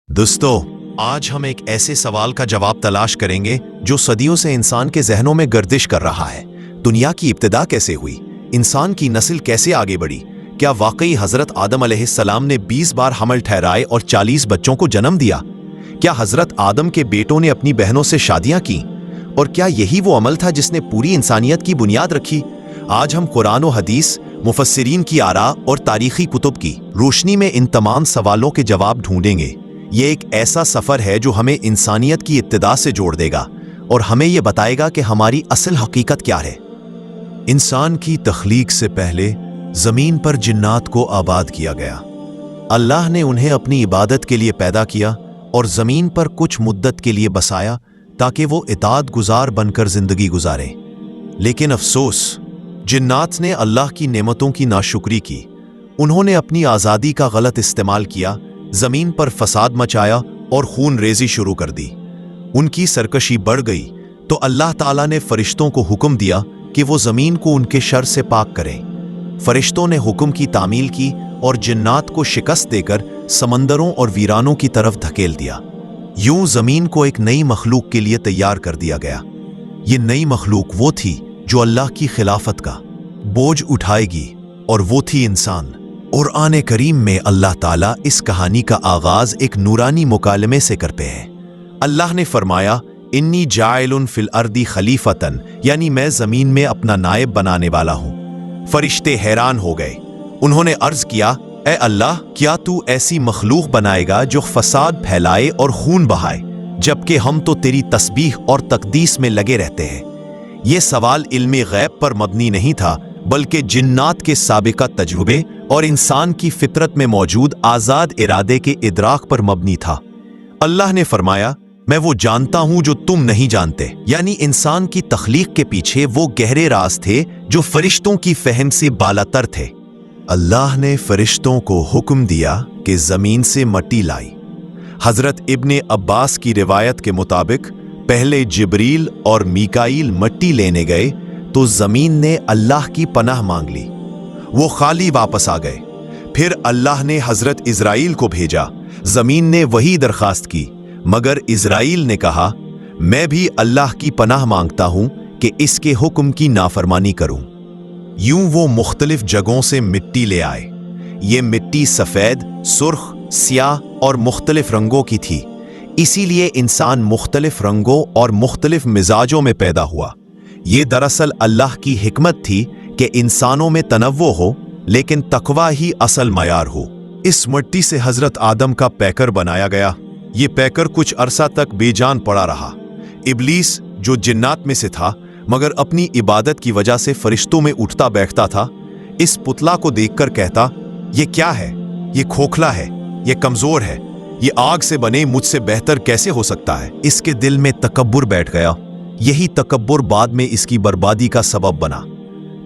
दोस्तों, आज हम एक ऐसे सवाल का जवाब तलाश करेंगे जो सदियों से इंसान के जहनों में गर्दिश कर रहा है। दुनिया की इब्तिदा कैसे हुई? इंसान की नस्ल कैसे आगे बढ़ी? क्या वाकई हजरत आदम अलैहिस्सलाम ने 20 बार हमल ठहराए और 40 बच्चों को जन्म दिया? क्या हजरत आदम के बेटों ने अपनी बहनों से शादियां की? और क्या यही वो अमल था जिसने पूरी इंसानियत की बुनियाद रखी? आज हम कुरान और हदीस, मुफस्सिरीन की आरा और तारीखी कुतुब की रोशनी में इन तमाम सवालों के जवाब ढूंढेंगे। ये एक ऐसा सफर है जो हमें इंसानियत की इब्तिदा से जोड़ देगा और हमें यह बताएगा कि हमारी असल हकीकत क्या है। इंसान की तख्लीक से पहले जमीन पर जिन्नात को आबाद किया गया। अल्लाह ने उन्हें अपनी इबादत के लिए पैदा किया और जमीन पर कुछ मुद्दत के लिए बसाया ताकि वो इताअत गुजार बनकर जिंदगी गुजारें। लेकिन अफसोस, जिन्नात ने अल्लाह की नेमतों की नाशुक्री की। उन्होंने अपनी आज़ादी का गलत इस्तेमाल किया, जमीन पर फसाद मचाया और खून रेजी शुरू कर दी। उनकी सरकशी बढ़ गई तो अल्लाह ताला ने फरिश्तों को हुक्म दिया कि वो जमीन को उनके शर से पाक करें। फरिश्तों ने हुक्म की तामील की और जिन्नात को शिकस्त देकर समंदरों और वीरानों की तरफ धकेल दिया। यूं जमीन को एक नई मखलूक के लिए तैयार कर दिया गया। ये नई मखलूक वो थी जो अल्लाह की खिलाफत का बोझ उठाएगी, और वो थी इंसान। कुरान करीम में अल्लाह ताला इस कहानी का आगाज एक नूरानी मुकालमे से करते हैं। अल्लाह ने फरमाया, इन्नी जाइलुन फिल अर्दी खलीफतन, यानी मैं जमीन में अपना नायब बनाने वाला हूं। फरिश्ते हैरान हो गए। उन्होंने अर्ज किया, ए अल्लाह, क्या तू ऐसी मखलूक बनाएगा जो फसाद फैलाए और खून बहाए, जबकि हम तो तेरी तस्बीह और तकदीस में लगे रहते हैं। यह सवाल इल्मे गैब पर मबनी नहीं था, बल्कि जिन्नात के साबिका तजुर्बे और इंसान की फितरत में मौजूद आजाद इरादे के इदराक पर मबनी था। अल्लाह ने फरमाया, मैं वो जानता हूं जो तुम नहीं जानते, यानी इंसान की तख्लीक के पीछे वो गहरे राज थे जो फरिश्तों की फहम से बालातर थे। अल्लाह ने फरिश्तों को हुक्म दिया कि जमीन से मट्टी लाई। हजरत इब्ने अब्बास की रिवायत के मुताबिक पहले जिब्रील और मीकाईल मट्टी लेने गए तो जमीन ने अल्लाह की पनाह मांग ली। वो खाली वापस आ गए। फिर अल्लाह ने हजरत इजराइल को भेजा। जमीन ने वही दरखास्त की, मगर इजराइल ने कहा, मैं भी अल्लाह की पनाह मांगता हूं कि इसके हुक्म की नाफरमानी करूं। यूं वो मुख्तलिफ जगहों से मिट्टी ले आए। ये मिट्टी सफेद, सुर्ख, स्याह और मुख्तलिफ रंगों की थी। इसीलिए इंसान मुख्तलिफ रंगों और मुख्तलिफ मिजाजों में पैदा हुआ। ये दरअसल अल्लाह की हिकमत थी कि इंसानों में तनव्वो हो, लेकिन तकवा ही असल मयार हो। इस मिट्टी से हजरत आदम का पैकर बनाया गया। ये पैकर कुछ अरसा तक बेजान पड़ा रहा। इब्लीस, जो जिन्नात में से था मगर अपनी इबादत की वजह से फरिश्तों में उठता बैठता था, इस पुतला को देखकर कहता, ये क्या है? ये खोखला है, ये कमजोर है, ये आग से बने, मुझसे बेहतर कैसे हो सकता है? इसके दिल में तकब्बुर बैठ गया। यही तकब्बुर बाद में इसकी बर्बादी का सबब बना।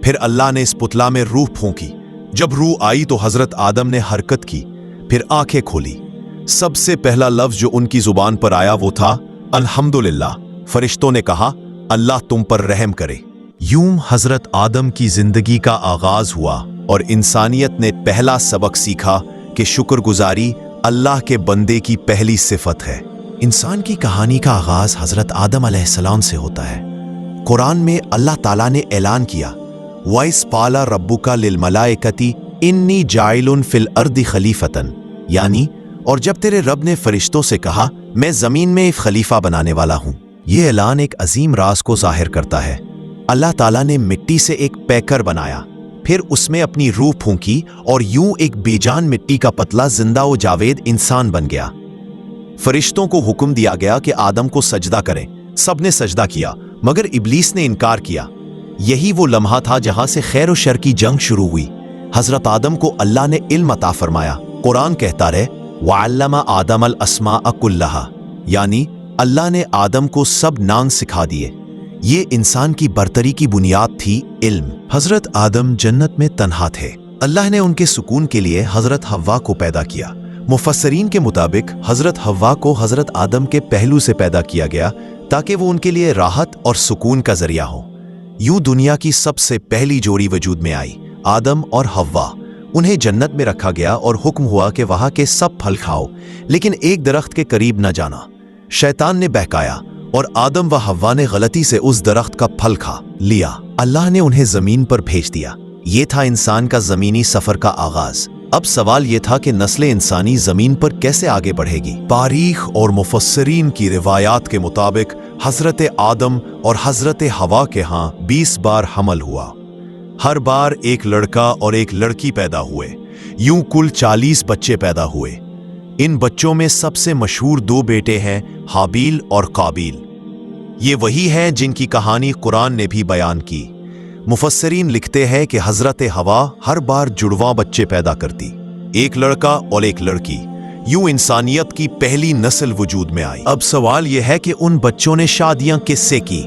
फिर अल्लाह ने इस पुतला में रूह फूंकी। जब रूह आई तो हजरत आदम ने हरकत की, फिर आंखें खोली। सबसे पहला लफ्ज जो उनकी जुबान पर आया वो था अल्हम्दुलिल्लाह। फरिश्तों ने कहा, अल्लाह तुम पर रहम करे। यूं हजरत आदम की जिंदगी का आगाज हुआ और इंसानियत ने पहला सबक सीखा कि शुक्रगुजारी अल्लाह के बंदे की पहली सिफत है। इंसान की कहानी का आगाज हजरत आदम अलैहिस्सलाम से होता है। कुरान में अल्लाह ताला ने ऐलान किया, वइस पाला रब्बुका लिल मलाइकती इन्नी जाइलुन फिल अर्दी खलीफतन, यानी और जब तेरे रब ने फरिश्तों से कहा, मैं जमीन में एक खलीफा बनाने वाला हूं। यह ऐलान एक अजीम राज को जाहिर करता है। अल्लाह ताला ने मिट्टी से एक पैकर बनाया, फिर उसमें अपनी रूह फूंकी और यूं एक बेजान मिट्टी का पतला जिंदा व जावेद इंसान बन गया। फरिश्तों को हुक्म दिया गया कि आदम को सजदा करें। सबने सजदा किया, मगर इब्लीस ने इनकार किया। यही वो लम्हा था जहां से खैर और शर की जंग शुरू हुई। हजरत आदम को अल्लाह ने इल्म अता फरमाया। कुरान कहता रहे, वअल्लमा आदम अल अस्माअ कुल्लहा, यानी अल्लाह ने आदम को सब नाम सिखा दिए। ये इंसान की बरतरी की बुनियाद थी, इल्म। हजरत आदम जन्नत में तन्हा थे। अल्लाह ने उनके सुकून के लिए हजरत हव्वा को पैदा किया। मुफस्सरीन के मुताबिक हजरत हव्वा को हजरत आदम के पहलू से पैदा किया गया ताकि वो उनके लिए राहत और सुकून का जरिया हो। यूं दुनिया की सबसे पहली जोड़ी वजूद में आई, आदम और हव्वा। उन्हें जन्नत में रखा गया और हुक्म हुआ कि वहां के सब फल खाओ, लेकिन एक दरख्त के करीब न जाना। शैतान ने बहकाया और आदम व हव्वा ने गलती से उस दरख्त का फल खा लिया। अल्लाह ने उन्हें जमीन पर भेज दिया। ये था इंसान का जमीनी सफर का आगाज। अब सवाल ये था कि नस्ल इंसानी जमीन पर कैसे आगे बढ़ेगी। तारीख और मुफस्सरीन की रिवायात के मुताबिक हजरत आदम और हजरत हवा के यहाँ 20 बार हमल हुआ। हर बार एक लड़का और एक लड़की पैदा हुए। यूं कुल 40 बच्चे पैदा हुए। इन बच्चों में सबसे मशहूर 2 बेटे हैं, हाबील और काबील। ये वही हैं जिनकी कहानी कुरान ने भी बयान की। मुफस्सरीन लिखते हैं कि हजरत हवा हर बार जुड़वा बच्चे पैदा करती, एक लड़का और एक लड़की। यूं इंसानियत की पहली नस्ल वजूद में आई। अब सवाल यह है कि उन बच्चों ने शादियां किससे की?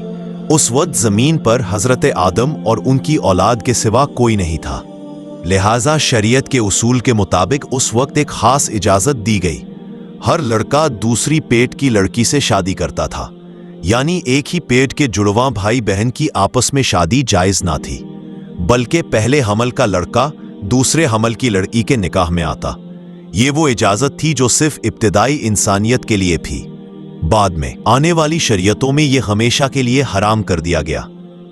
उस वक्त जमीन पर हजरत आदम और उनकी औलाद के सिवा कोई नहीं था, लिहाजा शरीयत के उसूल के मुताबिक उस वक्त एक खास इजाजत दी गई। हर लड़का दूसरी पेट की लड़की से शादी करता था, यानी एक ही पेट के जुड़वां भाई बहन की आपस में शादी जायज ना थी, बल्कि पहले हमल का लड़का दूसरे हमल की लड़की के निकाह में आता। ये वो इजाजत थी जो सिर्फ इब्तिदाई इंसानियत के लिए थी। बाद में आने वाली शरीयतों में ये हमेशा के लिए हराम कर दिया गया।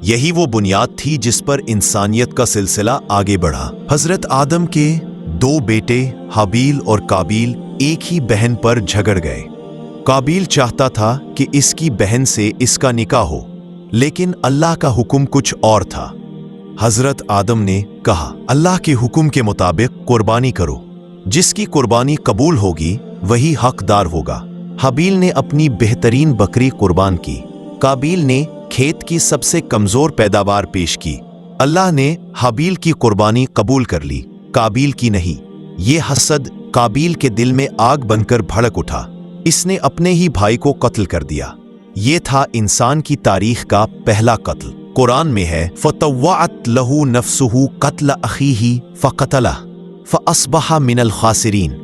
यही वो बुनियाद थी जिस पर इंसानियत का सिलसिला आगे बढ़ा। हजरत आदम के 2 बेटे हाबील और काबील एक ही बहन पर झगड़ गए। काबील चाहता था कि इसकी बहन से इसका निकाह हो, लेकिन अल्लाह का हुक्म कुछ और था। हजरत आदम ने कहा, अल्लाह के हुक्म के मुताबिक कुर्बानी करो, जिसकी कुर्बानी कबूल होगी वही हकदार होगा। हाबील ने अपनी बेहतरीन बकरी कुर्बान की, काबील ने खेत की सबसे कमजोर पैदावार पेश की। अल्लाह ने हाबील की कुर्बानी कबूल कर ली, काबील की नहीं। ये हसद काबील के दिल में आग बनकर भड़क उठा। इसने अपने ही भाई को कत्ल कर दिया। ये था इंसान की तारीख का पहला कत्ल। कुरान में है, फतव्वअत लहू नफ्सुहु कत्ल अखीही फकतला फअस्बहा मिनल खासिरीन,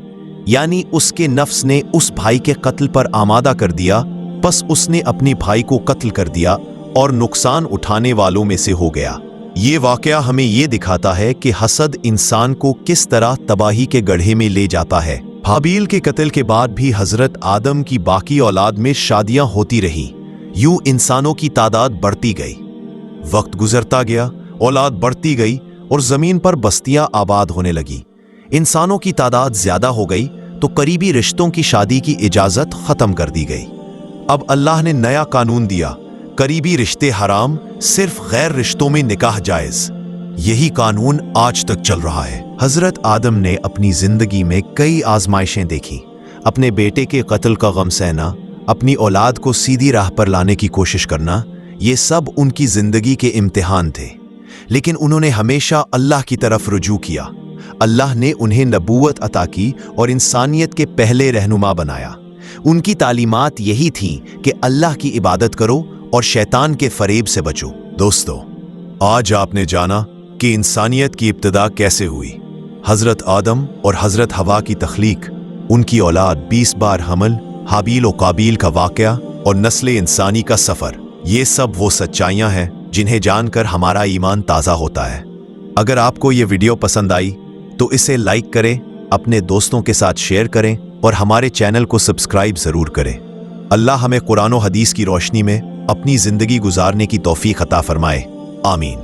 यानी उसके नफ्स ने उस भाई के कत्ल पर आमादा कर दिया, बस उसने अपने भाई को कत्ल कर दिया और नुकसान उठाने वालों में से हो गया। ये वाकया हमें ये दिखाता है कि हसद इंसान को किस तरह तबाही के गड्ढे में ले जाता है। हाबील के कत्ल के बाद भी हजरत आदम की बाकी औलाद में शादियां होती रही। यूं इंसानों की तादाद बढ़ती गई। वक्त गुजरता गया, औलाद बढ़ती गई और जमीन पर बस्तियां आबाद होने लगी। इंसानों की तादाद ज्यादा हो गई तो करीबी रिश्तों की शादी की इजाजत खत्म कर दी गई। अब अल्लाह ने नया कानून दिया, करीबी रिश्ते हराम, सिर्फ गैर रिश्तों में निकाह जायज। यही कानून आज तक चल रहा है। हजरत आदम ने अपनी जिंदगी में कई आजमाइशें देखी। अपने बेटे के कत्ल का गम सहना, अपनी औलाद को सीधी राह पर लाने की कोशिश करना, ये सब उनकी जिंदगी के इम्तिहान थे। लेकिन उन्होंने हमेशा अल्लाह की तरफ रुजू किया। अल्लाह ने उन्हें नबूवत अता की और इंसानियत के पहले रहनुमा बनाया। उनकी तालीमात यही थी कि अल्लाह की इबादत करो और शैतान के फरेब से बचो। दोस्तों, आज आपने जाना कि इंसानियत की इब्तिदा कैसे हुई। हजरत आदम और हजरत हवा की तख्लीक, उनकी औलाद, 20 बार हमल, हाबील और काबील का वाकया और नस्ल इंसानी का सफर, ये सब वो सच्चाइयां हैं जिन्हें जानकर हमारा ईमान ताज़ा होता है। अगर आपको ये वीडियो पसंद आई तो इसे लाइक करें, अपने दोस्तों के साथ शेयर करें और हमारे चैनल को सब्सक्राइब ज़रूर करें। अल्लाह हमें कुरान और हदीस की रोशनी में अपनी ज़िंदगी गुजारने की तौफीक अता फरमाए। आमीन।